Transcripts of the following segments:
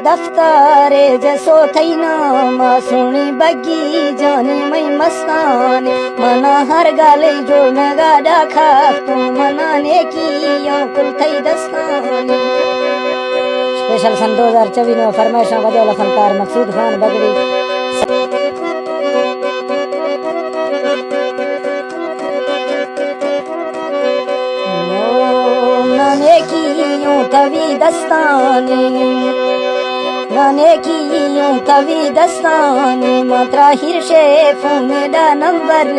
दफ्तरे जसो थैन सुनी बगी जानी मै मस्तानी मना हर गाले जोड़न गाडा खातू मना नेकी कुल थई दस्तानी। स्पेशल सन 2024 में फरमाइश वजह फनकार मकसूद खान बगड़ी। तवी दस्तानी गाने की यूं तवी दस्तानी मात्रा हिरशे फूमेडा नंबर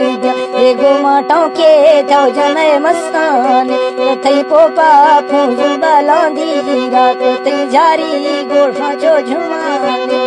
ये गो माटों के थो जने मस्तानी थई पोपा फूजू बलांदी रात थई जारी गोठा चो झुमानी।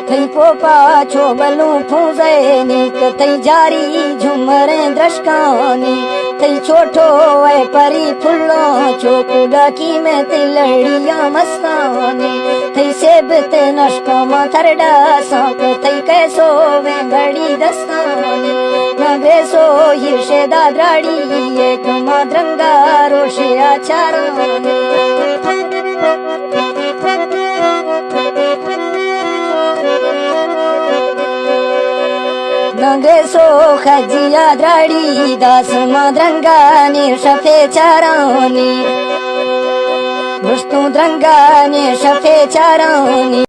थई पोपा छो बलू फूजैनी थई जारी झुमरे द्रशकानी थई छोटो है परी फुल्लो चोकुड़ा की में थई लड़िया मस्तानी थई सेब ते नशका माथरडा सांप थई कैसो वे घड़ी दस्तानी नगेसो हिरशे दादराड़ी एक माद्रंगा रोशे आचारानी। नगे सो खजिया द्राड़ी दास माद्रंगा ने शफे चारानी रुस्तु द्रंगा ने शफे चारानी।